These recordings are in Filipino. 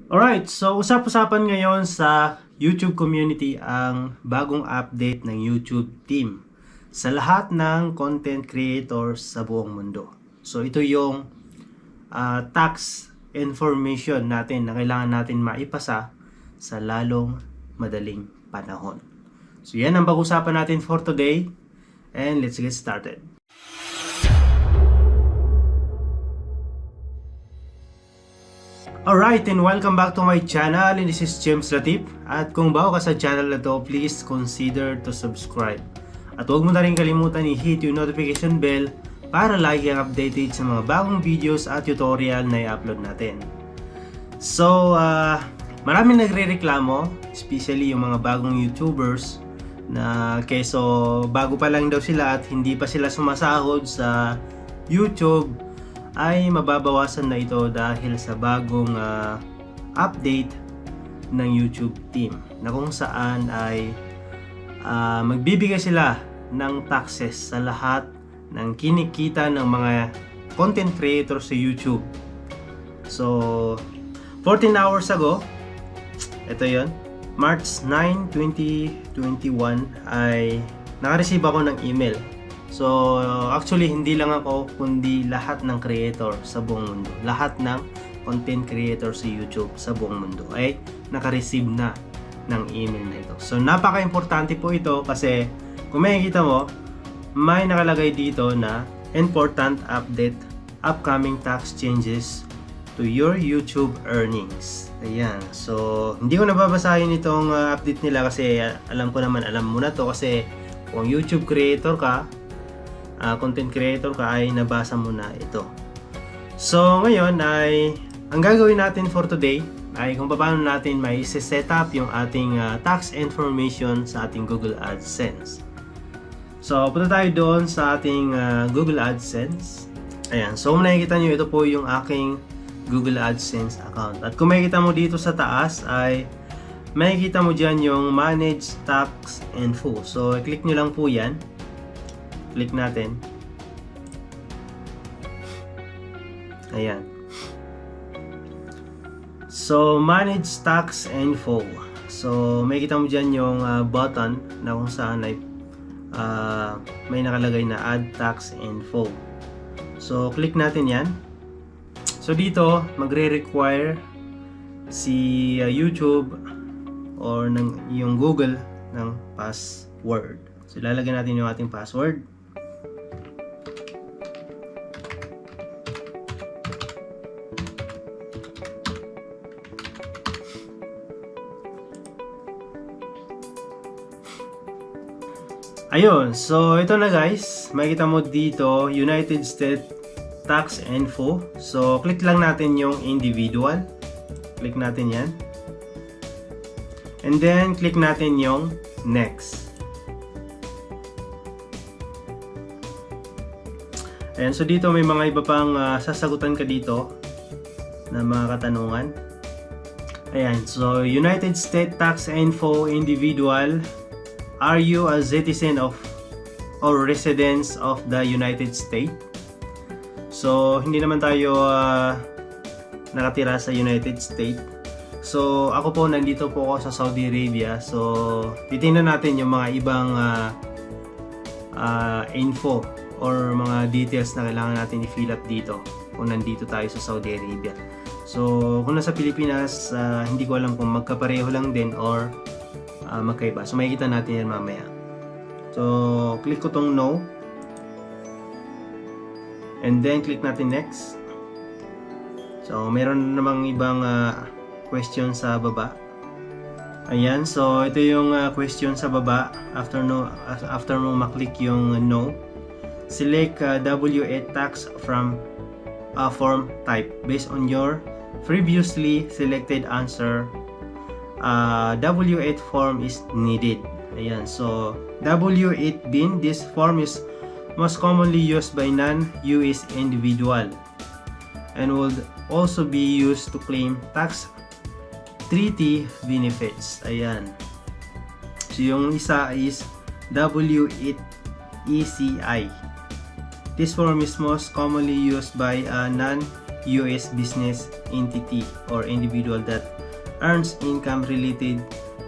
Alright, so usap-usapan ngayon sa YouTube community ang bagong update ng YouTube team sa lahat ng content creators sa buong mundo. So ito yung tax information natin na kailangan natin maipasa sa lalong madaling panahon. So yan ang pag-usapan natin for today, and let's get started. Alright, and welcome back to my channel, and this is James Latip. At kung bago ka sa channel na to, please consider to subscribe. At huwag mo na rin kalimutan i-hit yung notification bell para lagi kang updated sa mga bagong videos at tutorial na i-upload natin. So, maraming nagre-reklamo, especially yung mga bagong YouTubers, na keso bago pa lang daw sila at hindi pa sila sumasahod sa YouTube, ay mababawasan na ito dahil sa bagong update ng YouTube team na kung saan ay magbibigay sila ng taxes sa lahat ng kinikita ng mga content creators sa YouTube. So 14 hours ago, ito yon, March 9, 2021, ay nakareceive ako ng email. So, actually, hindi lang ako, kundi lahat ng creator sa buong mundo. Lahat ng content creator sa YouTube sa buong mundo ay naka-receive na ng email na ito. So, napaka-importante po ito kasi kung makikita mo, may nakalagay dito na important update, upcoming tax changes to your YouTube earnings. Ayan. So, hindi ko nababasahin itong update nila kasi alam ko naman, alam mo na to kasi kung YouTube creator ka, content creator ka, ay nabasa mo na ito. So ngayon ay ang gagawin natin for today ay kung paano natin may set up yung ating tax information sa ating Google AdSense. So punta tayo doon sa ating Google AdSense. Ayan, so kung nakikita nyo, ito po yung aking Google AdSense account. At kung makikita mo dito sa taas ay makikita mo dyan yung Manage Tax Info. So click nyo lang po yan. Click natin. Ayan. So, Manage Tax Info. So, may kita mo dyan yung button na kung saan ay may nakalagay na Add Tax Info. So, click natin yan. So, dito, magre-require si YouTube or yung Google ng password. So, lalagyan natin yung ating password. Ayun, so ito na guys, makikita mo dito United States Tax Info. So click lang natin yung individual. Click natin yan. And then click natin yung next. Ayan, so dito may mga iba pang sasagutan ka dito na mga katanungan. Ayan, so United States Tax Info individual. Are you a citizen of or residents of the United States? So, hindi naman tayo nakatira sa United States. So, ako po, nandito po ako sa Saudi Arabia. So, titingnan natin yung mga ibang info or mga details na kailangan natin i-fill up dito kung nandito tayo sa Saudi Arabia. So, kung nasa Pilipinas, hindi ko alam kung magkapareho lang din or magkaiba. So makikita natin yan mamaya. So click ko tong no. And then click natin next. So meron namang ibang question sa baba. Ayan, so ito yung question sa baba. After mo maklik yung no, select W8 tax from form type based on your previously selected answer. W8 form is needed. Ayan, so W8 bin, this form is most commonly used by non-US individual and would also be used to claim tax treaty benefits. Ayan, so yung isa is W8 ECI. This form is most commonly used by non-US business entity or individual that earns income related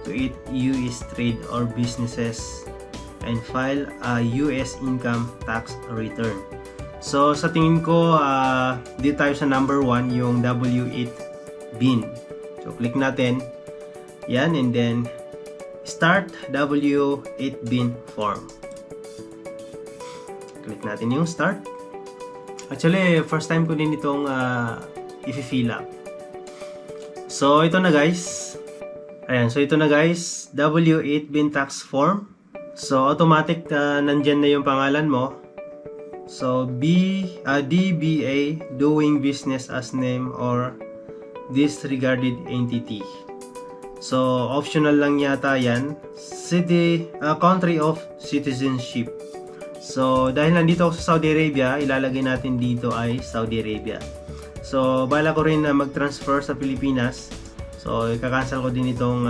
to its US trade or businesses and file a US income tax return. So sa tingin ko, dito tayo sa number 1, yung W8 bin. So click natin yan, and then start W8 bin form. Click natin yung start. Actually, first time ko din itong i-fill up. So ito na guys. Ayan, so ito na guys, W8 bin tax form. So automatic nandyan na yung pangalan mo. So DBA, doing business as name or disregarded entity. So optional lang yata yan. Country of citizenship. So dahil nandito ako sa Saudi Arabia, ilalagay natin dito ay Saudi Arabia. So bala ko rin na mag-transfer sa Pilipinas. So ika-cancel ko din itong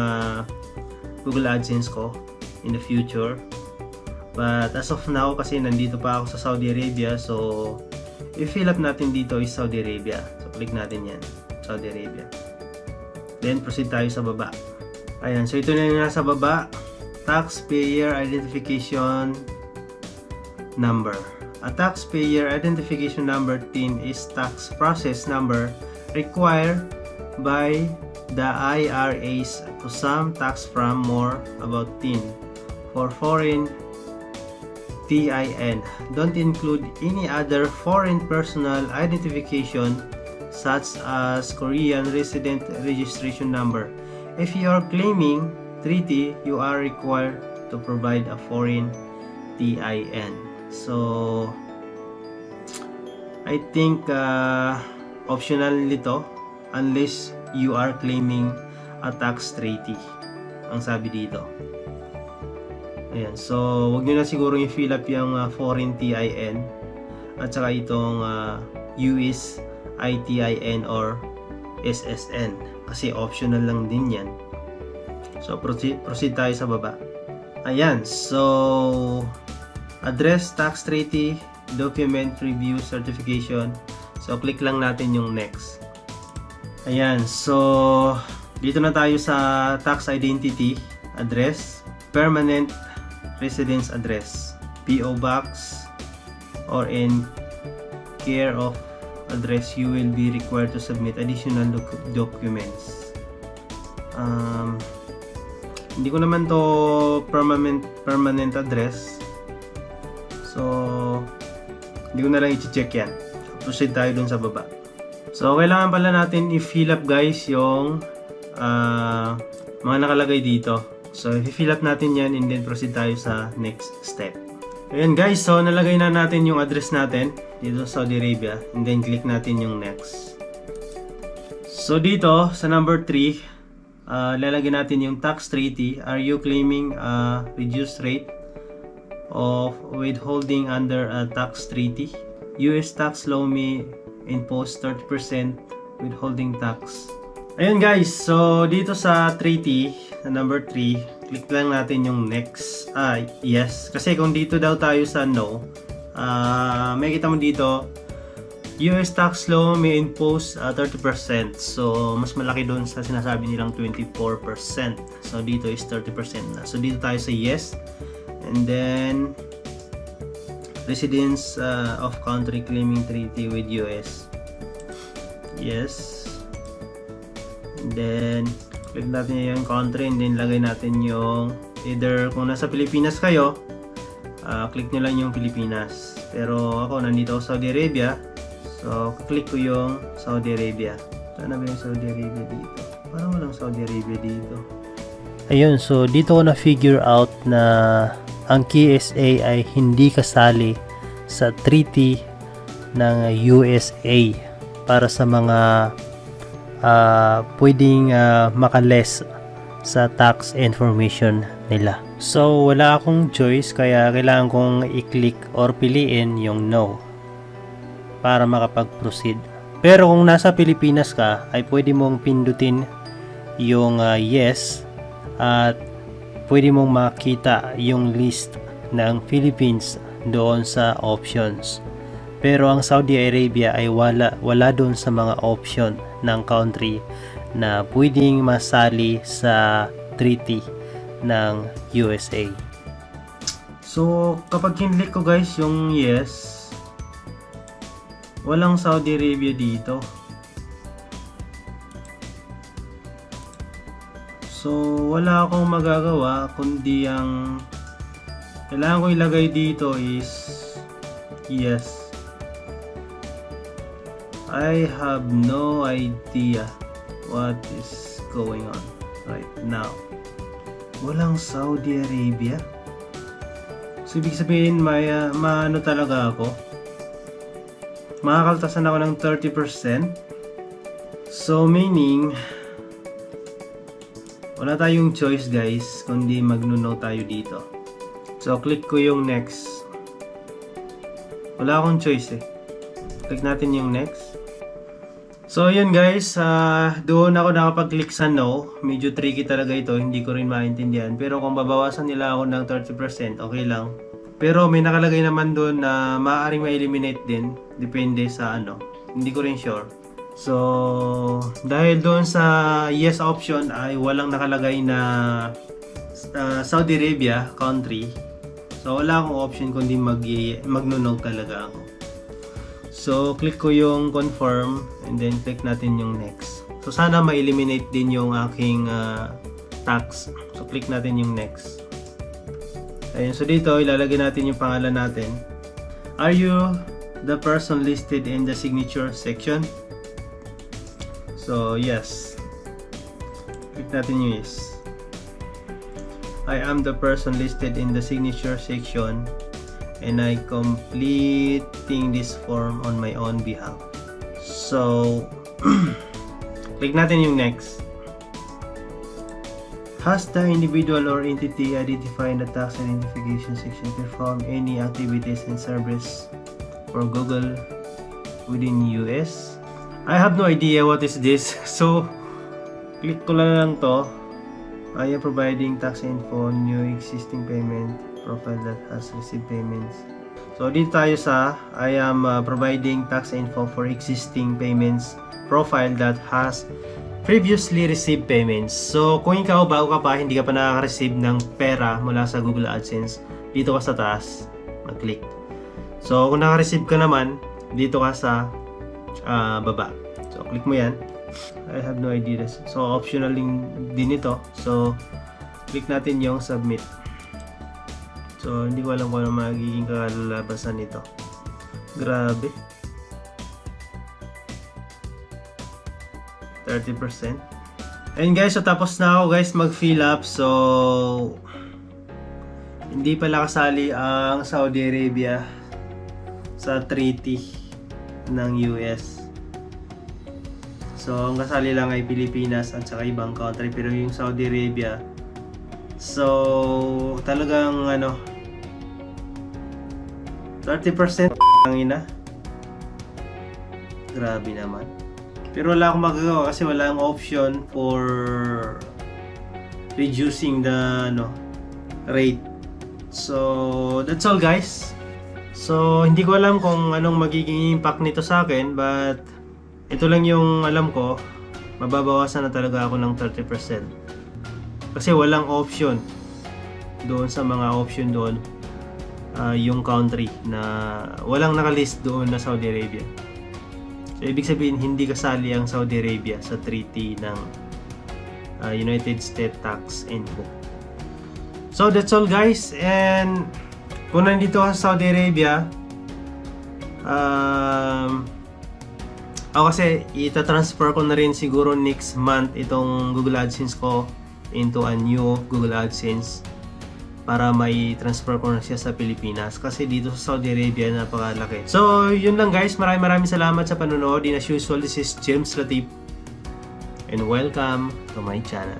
Google AdSense ko in the future. But as of now, kasi nandito pa ako sa Saudi Arabia, so i-fill up natin dito is Saudi Arabia. So click natin yan, Saudi Arabia. Then proceed tayo sa baba. Ayan, so ito na yung nasa baba. Taxpayer identification number. A taxpayer identification number TIN is tax process number required by the IRAs to some tax from more about TIN. For foreign TIN, don't include any other foreign personal identification such as Korean resident registration number. If you are claiming treaty, you are required to provide a foreign TIN. So I think optional nito unless you are claiming a tax treaty, ang sabi dito. Ayan, so wag nyo na siguro i-fill up yung foreign TIN at saka itong US ITIN or SSN kasi optional lang din yan. So proceed tayo sa baba. Ayan, so address, tax treaty, document review certification. So click lang natin yung next. Ayan, so dito na tayo sa tax identity, address, permanent residence address, PO box or in care of address. You will be required to submit additional documents. Hindi ko naman to permanent address, so hindi ko na lang i-check yan. Proceed tayo dun sa baba. So kailangan pala natin i-fill up guys yung mga nakalagay dito. So i-fill up natin yan and then proceed tayo sa next step. Ayan guys, so nalagay na natin yung address natin dito sa Saudi Arabia and then click natin yung next. So dito sa number 3, lalagyan natin yung tax treaty. Are you claiming a reduced rate of withholding under a tax treaty? US tax law may impose 30% withholding tax. Ayun guys, so dito sa treaty, sa number 3, click lang natin yung next. Yes. Kasi kung dito daw tayo sa no, may kita mo dito, US tax law may impose 30%. So, mas malaki doon sa sinasabi nilang 24%. So, dito is 30% na. So, dito tayo sa yes. And then, residents of country claiming treaty with US. Yes. And then, click natin yung country and then lagay natin yung either kung nasa Pilipinas kayo, click nyo lang yung Pilipinas. Pero ako nandito sa Saudi Arabia, so click ko yung Saudi Arabia. Saan na ba yung Saudi Arabia dito? Parang walang Saudi Arabia dito. Ayun, so dito ko na figure out na ang KSA ay hindi kasali sa treaty ng USA para sa mga pwedeng makales sa tax information nila. So wala akong choice kaya kailangan kong i-click or piliin yung no para makapag-proceed. Pero kung nasa Pilipinas ka ay pwede mong pindutin yung yes at pwede mong makita yung list ng Philippines doon sa options. Pero ang Saudi Arabia ay wala doon sa mga option ng country na pwedeng masali sa treaty ng USA. So kapag kinlik ko guys yung yes, walang Saudi Arabia dito. So wala akong magagawa kundi ang kailangan ko ilagay dito is yes. I have no idea what is going on right now. Walang Saudi Arabia. So ibig sabihin maano talaga ako. Makakaltasan ako ng 30%. So meaning wala tayong choice guys kundi mag-no tayo dito. So click ko yung next. Wala akong choice eh. Click natin yung next. So yun guys, doon ako nakapag-click sa no. Medyo tricky talaga ito, hindi ko rin maintindihan. Pero kung babawasan nila ako ng 30%, okay lang. Pero may nakalagay naman doon na maaaring ma-eliminate din. Depende sa ano, hindi ko rin sure. So dahil doon sa yes option ay walang nakalagay na Saudi Arabia country. So wala akong option kundi mag-no talaga ako. So, click ko yung confirm and then click natin yung next. So, sana ma-eliminate din yung aking tax. So, click natin yung next. Ayun, so dito, ilalagay natin yung pangalan natin. Are you the person listed in the signature section? So, yes. Click natin yung yes. I am the person listed in the signature section. And I completing this form on my own behalf. So, click natin yung next. Has the individual or entity identified in the tax identification section performed any activities and service for Google within US? I have no idea what is this. So, click ko lang to. I am providing tax info, new existing payment profile that has received payments. So dito tayo sa I am providing tax info for existing payments profile that has previously received payments. So kung ikaw bago ka pa, hindi ka pa nakaka-receive ng pera mula sa Google AdSense, dito ka sa taas, mag-click. So kung naka-receive ka naman, dito ka sa baba. So click mo yan. I have no idea. So optional din ito. So click natin yung submit. So, hindi ko alam kung ano magiging kalalabasan nito. Grabe. 30%. And guys, so tapos na ako guys mag-fill up. So, hindi pala kasali ang Saudi Arabia sa treaty ng US. So, ang kasali lang ay Pilipinas at saka ibang country. Pero yung Saudi Arabia, so, talagang ano 30% ang ina. Grabe naman. Pero wala akong magagawa kasi wala akong option for reducing the rate. So, that's all guys. So, hindi ko alam kung anong magiging impact nito sa akin, but ito lang yung alam ko, mababawasan na talaga ako ng 30%. Kasi walang option doon sa mga option doon, yung country na walang nakalist doon na Saudi Arabia. So ibig sabihin hindi kasali ang Saudi Arabia sa treaty ng United States Tax Info. So that's all guys, and kung nandito ka sa Saudi Arabia, ako kasi ita-transfer ko na rin siguro next month itong Google AdSense ko into a new Google AdSense para may transfer ko na siya sa Pilipinas kasi dito sa Saudi Arabia napakalaki. So yun lang guys, maraming salamat sa panonood. As usual, this is James Latip and welcome to my channel.